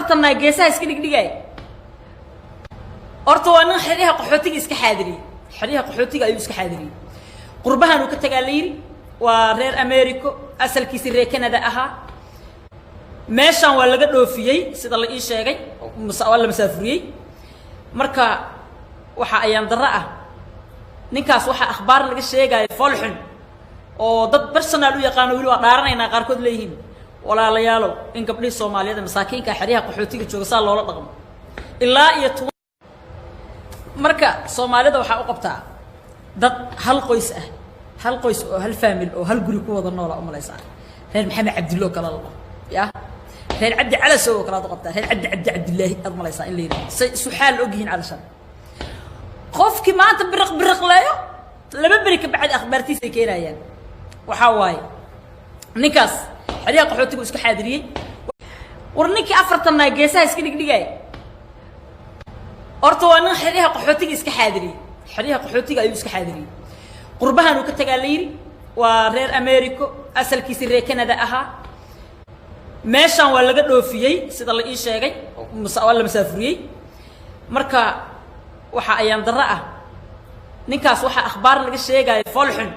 أفرتنا جيسها إسكنك دقاي أرتوانا حريها قحوتي إسك حادري حريها قحوتي أيو إسك حادري قربها نكتجالير ورير أمريكا أصل كيسير كندا أها ماشان ولا قد لو فيي سيد الله إيش شيء ولا مسافري مركا وحا أيام درأة نكاس وحا أخبار لك الشيء جاي فالحن أو ضد برسنالو يقانو يلو دارنا إن قاركود ليهم ولا ليالو إن قبل الصومالية مساكين كحريها قحوتي كجوسال الله رقم إلا يتو مركا الصومالية وحا أقبتها ضد هل قيس هل فاميل أو هل جريكو وضنا ولا أم ليس هل محمد عبد الله كلا الله يا هل عبد على سو كلا تقبتها هل عبد الله أم ليس اللي سحال أجهين على شان خوف كي ما أنت برق لا لما بريك بعد أخبارتي سكينة يعني وحواي نكاس حريق قحوتي وإسك حادري ورنيكي أفرتنا جيسها إسكنك دقاي أرتوانا حريق قحوتي إسك حادري حريق قحوتي أيو إسك حادري قربها نكتجالير ورير أمريكا أصل كيسير كندا أها ماشان ولا قد لو فيي سيد الله إيش شيء ولا مسافري مركا وحا أيام درأة نكاس وحا أخبار لك الشيء جاي فالحن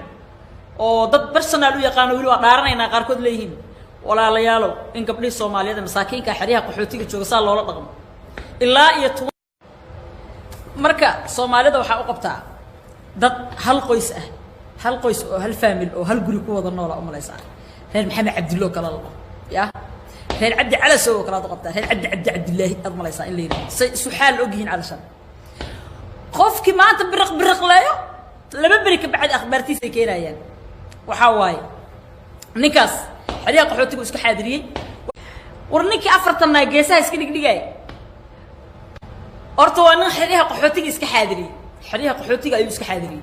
أو ضد برسنالو يقانو يلو دارنا إن قاركود ليهم ولا ليالو إن قبل الصومالية مساكين كحريها قحوتي كجوسال الله رقم إلا يتو مركا الصومالية وحا أقبتها ضد هل قيس هل فاميل أو هل جريكو وضنا ولا أم ليس هل محمد عبد الله كلا الله يا هل عبد على سو كلا تقبتها هل عبد الله أم ليس اللي سحال أجهين على شان خوف كي ما أنت برق لا لما بريك بعد أخبارتي سكينة يعني وحواي نكاس حريق قحوتي وإسك حادري ورنيكي أفرتنا جيسها إسكنك دقاي أرتوانا حريق قحوتي إسك حادري حريق قحوتي أيو إسك حادري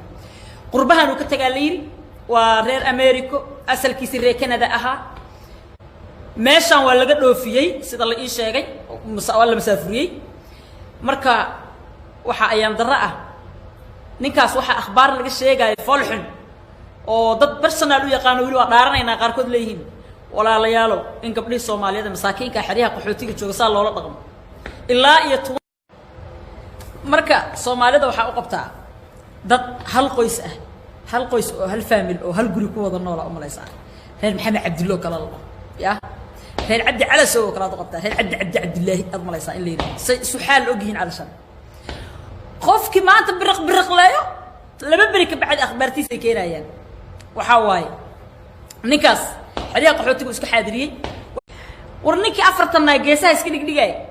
قربها نكتجالير ورير أمريكا أصل كيسير كندا أها ماشان ولا قد لو فيي سيد الله إيش شيء ولا مسافري مركا وحا أيام درأة نكاس وحا أخبار لك الشيء جاي فالحن أو ضد برسنالو يقانو يلو دارنا إن قاركود ليهم ولا ليالو إن قبل الصومالية مساكين كحريها قحوتي كجوسال الله رقم إلا يتو مركا الصومالية وحا أقبتها ضد هل قيس هل فاميل أو هل جريكو وضنا ولا أم ليس هل محمد عبد الله كلا الله يا هل عبد على سو كلا تقبتها هل عبد الله أم ليس اللي سحال أجهين على شان خوف كي ما أنت برق لا لما بريك بعد أخبارتي سكينة يعني وحواي نكاس حريق قحوتي وإسك حادري ورنيكي أفرتنا جيسها إسكنك دقاي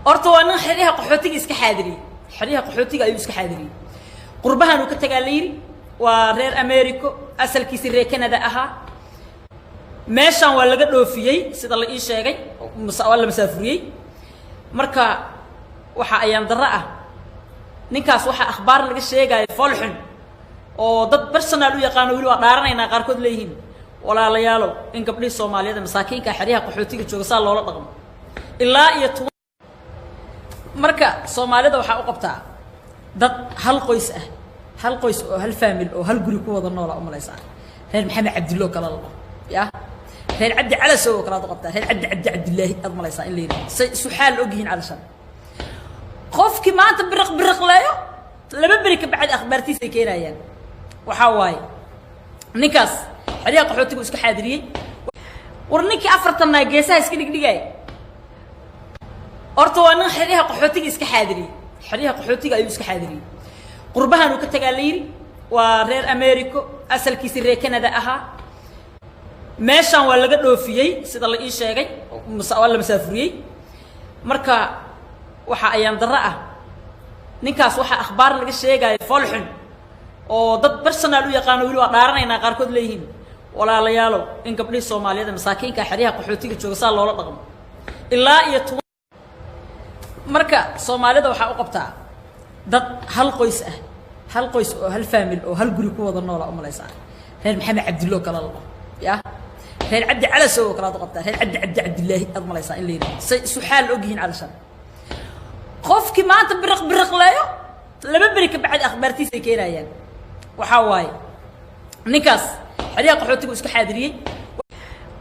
أرتوانا حريق قحوتي إسك حادري حريق قحوتي أيو إسك حادري قربها نكتجالير ورير أمريكا أصل كيسير كندا أها ماشان ولا قد لو فيي سيد الله إيش شيء ولا مسافري مركا وحا أيام درأة نكاس وحا أخبار لك الشيء جاي فالحن أو ضد برسنالو يقانو يلو دارنا إن قاركود ليهم ولا ليالو إن قبل الصومالية مساكين كحريها قحوتي كجوسال الله رقم إلا يتو مركا الصومالية وحا أقبتها ضد هل قيس هل فاميل أو هل جريكو وضنا ولا أم ليس هل محمد عبد الله كلا الله يا هل عبد على سو كلا تقبتها هل عبد الله أم ليس اللي سحال أجهين على شان خوف كي ما أنت برق لا لما بريك بعد أخبارتي سكينة يعني وحواي نكاس حريق قحوتي وإسك حادري ورنيكي أفرتنا جيسها إسكنك دقاي أرتوانا حريق قحوتي إسك حادري حريق قحوتي أيو إسك حادري قربها نكتجالير ورير أمريكا أصل كيسير كندا أها ماشان ولا قد لو فيي سيد الله إيش شيء ولا مسافري مركا وحا أيام درأة نكاس وحا أخبار لك الشيء جاي فالحن أو ضد برسنالو يقانو يلو دارنا إن قاركود ليهم ولا ليالو إن قبل الصومالية مساكين كحريها قحوتي كجوسال الله رقم إلا يتو مركا الصومالية وحا أقبتها ضد هل قيس هل فاميل أو هل جريكو وضنا ولا أم ليس هل محمد عبد الله كلا الله يا هل عبد على سو كلا تقبتها هل عبد الله أم ليس اللي سحال أجهين على شان خوف كي ما أنت برق لا لما بريك بعد أخبارتي سكينة يعني وحواي نكاس حريق قحوتي وإسك حادري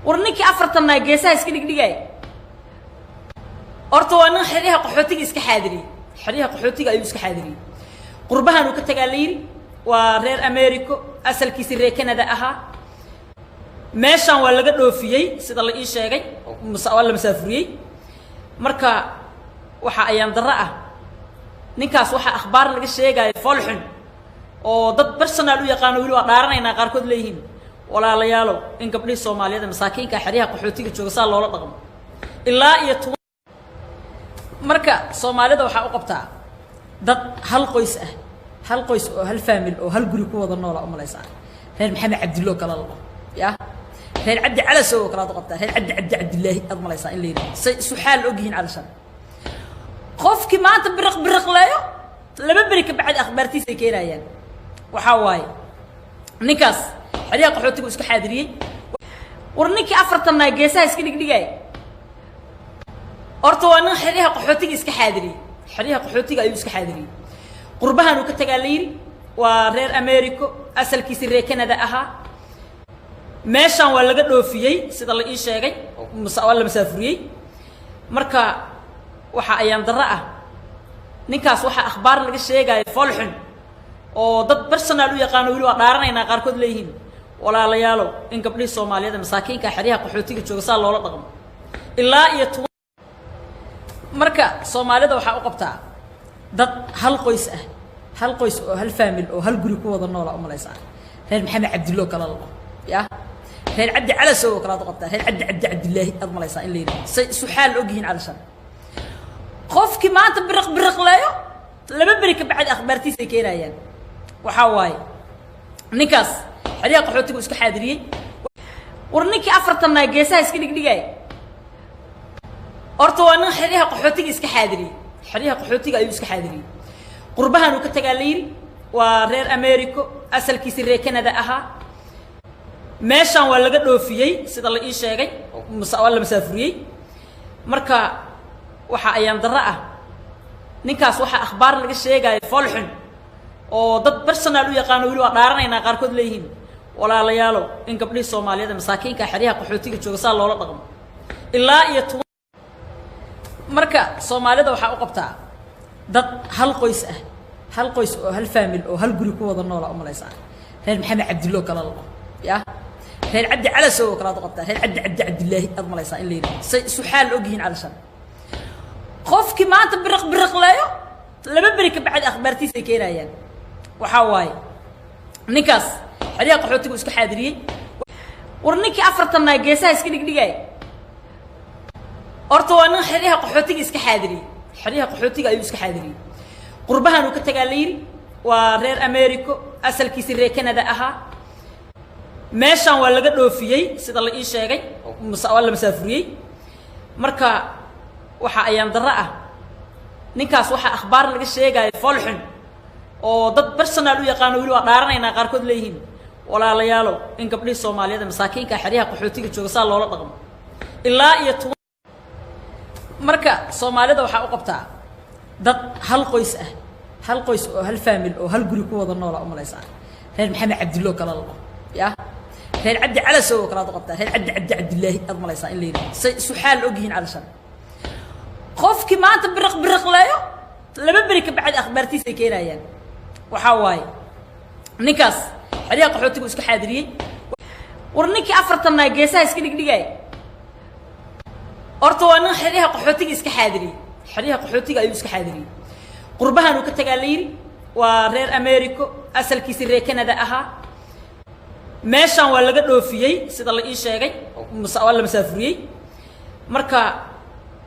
ورنيكي أفرتنا جيسها إسكنك دقاي horta waa nin xiriyaha qaxootiga iska xaadiriyay xiriyaha qaxootiga ayuu iska xaadiriyay qurbahan uu ka tagaa la yiri waa reer America asalkiisa reer Canada ahaa meeshan waa laga dhoofiyay sida la ii sheegay la masaafuriyay marka waxa ayaan darro ah ninkaas waxa akhbaar laga sheegay folxun oo dad personal u yaqaan wili waa dhaaranayna qaar kood leeyihiin walaalayaalo in gabdhii Soomaaliyeed masaakiinka xiriyaha qaxootiga jooga saa loola dhaqmo ilaa iyo marka Soomaalida waxa u qabtaa dad hal qoys oo hal family oo hal guri ku wada nool ah umalaysaa reer maxamed cabdillah kala labo ya reer cabdi cala soo kala qabtaa reer cabdi cabdillah ad malaysaa in leeyahay say suxaal ogyihiin calashan qofki maanta birq leeyo laba bari ka bacad akhbaartiisa ay keenayaan waxa waaye ninkaas xiriyaha qaxootiga iska xaadiriyay war ninkii afartan geesaha iska dhigay horta waa nin xiriyaha qaxootiga iska xaadiriyay xiriyaha qaxootiga ayuu iska xaadiriyay qurbahan uu ka tagaa la yiri waa reer America asalkiisa reer Canada ahaa meeshan waa laga dhoofiyay sida la ii sheegay la masaafuriyay marka waxa ayaan darro ah ninkaas waxa akhbaar laga sheegay folxun oo dad personal u yaqaan wili waa dhaaranayna qaar kood leeyihiin walaalayaalo in gabdhii Soomaaliyeed masaakiinka xiriyaha qaxootiga jooga saa loola dhaqmo ilaa iyo marka Soomaalida waxa u qabtaa dad hal qoys oo hal family oo hal guri ku wada nool ah umalaysaa reer maxamed cabdillah kala labo ya reer cabdi cala soo kala qabtaa reer cabdi cabdillah ad malaysaa in leeyahay say suxaal ogyihiin calashan qofki maanta birq leeyo laba bari ka bacad akhbaartiisa ay keenayaan waxa waaye ninkaas xiriyaha qaxootiga iska xaadiriyay war ninkii afartan geesaha iska dhigay horta waa nin xiriyaha qaxootiga iska xaadiriyay xiriyaha qaxootiga ayuu iska xaadiriyay qurbahan uu ka tagaa la yiri waa reer America asalkiisa reer Canada ahaa meeshan waa laga dhoofiyay sida la ii sheegay la masaafuriyay marka waxa ayaan darro ah ninkaas waxa akhbaar laga sheegay folxun oo dad personal u yaqaan wili waa dhaaranayna qaar kood leeyihiin walaalayaalo in gabdhii Soomaaliyeed masaakiinka xiriyaha qaxootiga jooga saa loola dhaqmo ilaa iyo marka Soomaalida waxa u qabtaa dad hal qoys oo hal family oo hal guri ku wada nool ah umalaysaa reer maxamed cabdillah kala labo ya reer cabdi cala soo kala qabtaa reer cabdi cabdillah ad malaysaa in leeyahay say suxaal ogyihiin calashan qofki maanta birq leeyo laba bari ka bacad akhbaartiisa ay keenayaan waxa waaye ninkaas xiriyaha qaxootiga iska xaadiriyay war ninkii afartan geesaha iska dhigay horta waa nin xiriyaha qaxootiga iska xaadiriyay xiriyaha qaxootiga ayuu iska xaadiriyay qurbahan uu ka tagaa la yiri waa reer America asalkiisa reer Canada ahaa meeshan waa laga dhoofiyay sida la ii sheegay la masaafuriyay marka waxa ayaan darro ah ninkaas waxa akhbaar laga sheegay folxun oo dad personal u yaqaan wili waa dhaaranayna qaar kood leeyihiin walaalayaalo in gabdhii Soomaaliyeed masaakiinka xiriyaha qaxootiga jooga saa loola dhaqmo ilaa iyo marka Soomaalida waxa u qabtaa dad hal qoys oo hal family oo hal guri ku wada nool ah umalaysaa reer maxamed cabdillah kala labo ya reer cabdi cala soo kala qabtaa reer cabdi cabdillah ad malaysaa in leeyahay say suxaal ogyihiin calashan qofki maanta birq leeyo laba bari ka bacad akhbaartiisa ay keenayaan waxa waaye ninkaas xiriyaha qaxootiga iska xaadiriyay war ninkii afartan geesaha iska dhigay horta waa nin xiriyaha qaxootiga iska xaadiriyay xiriyaha qaxootiga ayuu iska xaadiriyay qurbahan uu ka tagaa la yiri waa reer America asalkiisa reer Canada ahaa meeshan waa laga dhoofiyay sida la ii sheegay la masaafuriyay marka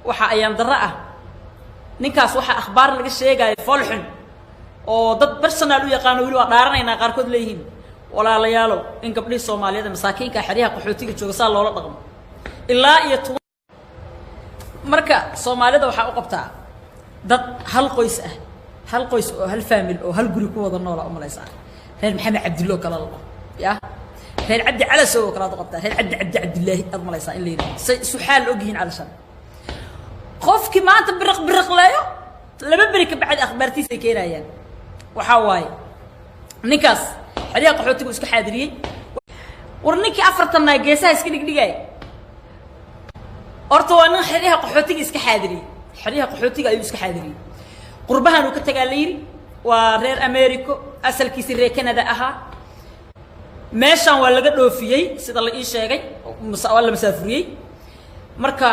waxa ayaan darro ah ninkaas waxa akhbaar laga sheegay folxun oo dad personal u yaqaan wili waa dhaaranayna qaar kood leeyihiin walaalayaalo in gabdhii Soomaaliyeed masaakiinka xiriyaha qaxootiga jooga saa loola dhaqmo ilaa iyo marka Soomaalida waxa u qabtaa dad hal qoys oo hal family oo hal guri ku wada nool ah umalaysaa reer maxamed cabdillah kala labo ya reer cabdi cala soo kala qabtaa reer cabdi cabdillah ad malaysaa in leeyahay say suxaal ogyihiin calashan qofki maanta birq leeyo laba bari ka bacad akhbaartiisa ay keenayaan waxa waaye ninkaas xiriyaha qaxootiga iska xaadiriyay war ninkii afartan geesaha iska dhigay horta waa nin xiriyaha qaxootiga iska xaadiriyay xariiqa qaxootiga ayuu iska xaadiriyay qurbahan uu ka tagaa la yiri waa reer America asalkiisa reer Canada ahaa meeshan waa laga dhoofiyay sida la ii sheegay wala masaafuriyay marka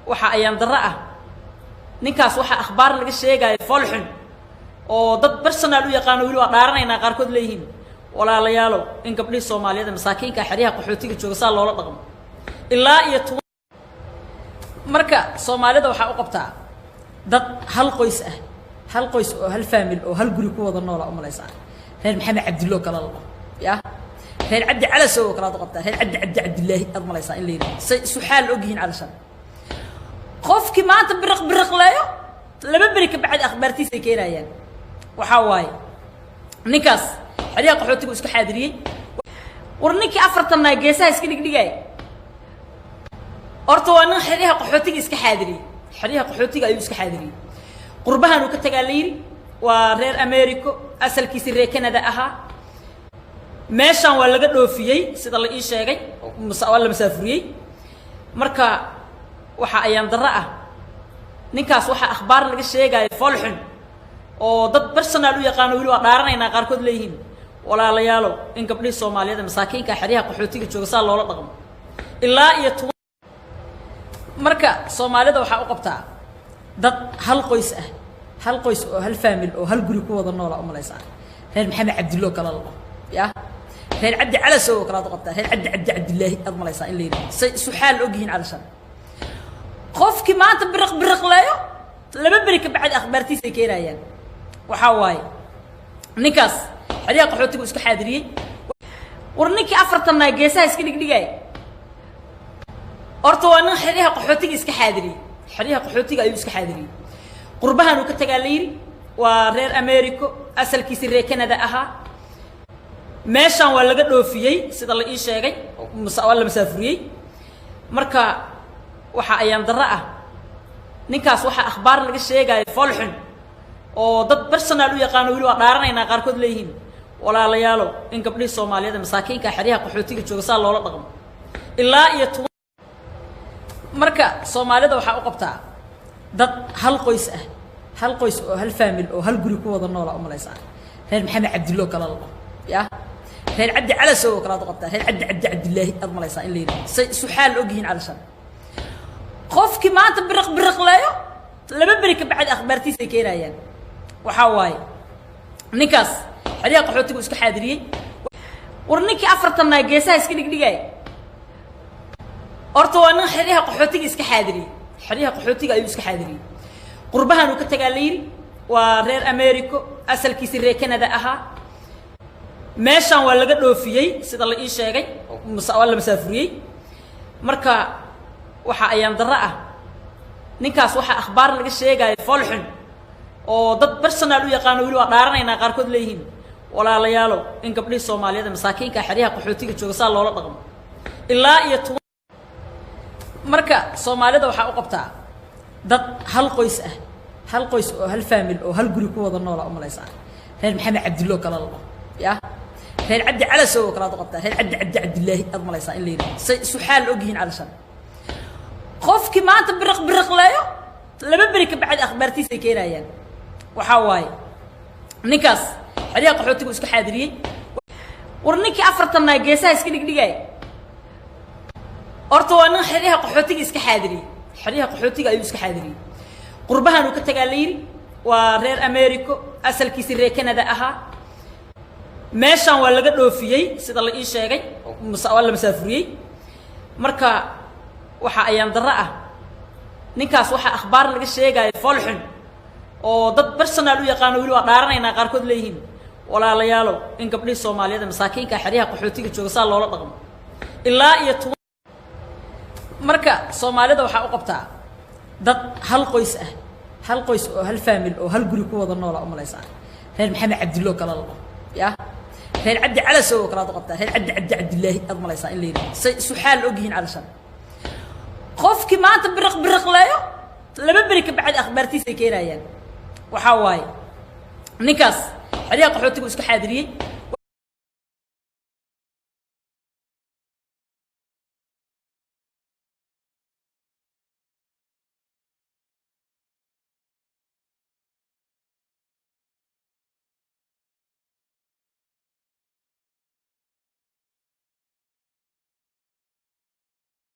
waxa ayaan darro ah ninkaas waxa akhbaar laga sheegay folxun oo dad personal u yaqaan wili waa dhaaranayna qaarkood leeyihiin walaalayaalo in gabdhii Soomaaliyeed masaakiinka xariiqa qaxootiga jooga saa loola dhaqmo ilaa iyo marka Soomaalida waxa u qabtaa dad hal qoys oo hal family oo hal guri ku wada nool oo malaysa reer Maxamed Cabdillo kala ya reer Cabdi Calasow kala qabtaa reer Cabdi Cabdillaahi ad malaysa in leeyahay su'aal ogyiin calashan qofkii maanta biriq laayo laba bari ka bacad akhbaartiisa keenayaan waxa waaye ninkaas xariiqa qaxootiga iska xaadiriyay war ninkii afartan geesaha iska dhigay horta waa nin xariiqa qaxootiga iska xaadiriyay xariiqa qaxootiga ayuu iska xaadiriyay qurbahan uu ka tagaa la yiri waa reer America asalkiisa reer Canada ahaa meeshan waa laga dhoofiyay sida la ii sheegay wala masaafuriyay marka waxa ayaan darro ah ninkaas waxa akhbaar laga sheegay folxun oo dad personal u yaqaan wili waa dhaaranayna qaarkood leeyihiin walaalayaalo in gabdhii Soomaaliyeed masaakiinka xariiqa qaxootiga jooga saa loola dhaqmo ilaa iyo marka Soomaalida waxa u qabtaa dad hal qoys oo hal family oo hal guri ku wada nool oo malaysa reer Maxamed Cabdillo kala ya reer Cabdi Calasow kala qabtaa reer Cabdi Cabdillaahi ad malaysa in leeyahay su'aal ogyiin calashan qofkii maanta biriq laayo laba bari ka bacad akhbaartiisa keenayaan waxa waaye ninkaas xariiqa qaxootiga iska xaadiriyay war ninkii afartan geesaha iska dhigay horta waa nin xariiqa qaxootiga iska xaadiriyay xariiqa qaxootiga ayuu iska xaadiriyay qurbahan uu ka tagaa la yiri waa reer America asalkiisa reer Canada ahaa meeshan waa laga dhoofiyay sida la ii sheegay wala masaafuriyay marka waxa ayaan darro ah ninkaas waxa akhbaar laga sheegay folxun oo dad personal u yaqaan wili waa dhaaranayna qaarkood leeyihiin walaalayaalo in gabdhii Soomaaliyeed masaakiinka xariiqa qaxootiga jooga saa loola dhaqmo ilaa iyo marka Soomaalida waxa u qabtaa dad hal qoys oo hal family oo hal guri ku wada nool oo malaysa reer Maxamed Cabdillo kala ya reer Cabdi Calasow kala qabtaa reer Cabdi Cabdillaahi ad malaysa in leeyahay su'aal ogyiin calashan qofkii maanta biriq laayo laba bari ka bacad akhbaartiisa keenayaan waxa waaye ninkaas xariiqa qaxootiga iska xaadiriyay war ninkii afartan geesaha iska dhigay horta waa nin xariiqa qaxootiga iska xaadiriyay xariiqa qaxootiga ayuu iska xaadiriyay qurbahan uu ka tagaa la yiri waa reer America asalkiisa reer Canada ahaa meeshan waa laga dhoofiyay sida la ii sheegay wala masaafuriyay marka waxa ayaan darro ah ninkaas waxa akhbaar laga sheegay folxun oo dad personal u yaqaan wili waa dhaaranayna qaarkood leeyihiin walaalayaalo in gabdhii Soomaaliyeed masaakiinka xariiqa qaxootiga jooga saa loola dhaqmo ilaa iyo marka Soomaalida waxa u qabtaa dad hal qoys oo hal family oo hal guri ku wada nool oo malaysa reer Maxamed Cabdillo kala ya reer Cabdi Calasow kala qabtaa reer Cabdi Cabdillaahi ad malaysa in leeyahay su'aal ogyiin calashan qofkii maanta biriq laayo laba bari ka bacad akhbaartiisa keenayaan waxa waaye ninkaas xariiqa qaxootiga iska xaadiriyay war ninkii afartan geesaha iska dhigay horta waa nin xariiqa qaxootiga iska xaadiriyay xariiqa qaxootiga ayuu iska xaadiriyay qurbahan uu ka tagaa la yiri waa reer America asalkiisa reer Canada ahaa meeshan waa laga dhoofiyay sida la ii sheegay wala masaafuriyay marka waxa ayaan darro ah ninkaas waxa akhbaar laga sheegay folxun oo dad personal u yaqaan wili waa dhaaranayna qaarkood leeyihiin walaalayaalo in gabdhii Soomaaliyeed masaakiinka xariiqa qaxootiga jooga saa loola dhaqmo ilaa iyo marka Soomaalida waxa u qabtaa dad hal qoys oo hal family oo hal guri ku wada nool oo malaysa reer Maxamed Cabdillo kala ya reer Cabdi Calasow kala qabtaa reer Cabdi Cabdillaahi ad malaysa in leeyahay su'aal ogyiin calashan qofkii maanta biriq laayo laba bari ka bacad akhbaartiisa keenayaan waxa waaye ninkaas xariiqa qaxootiga iska xaadiriyay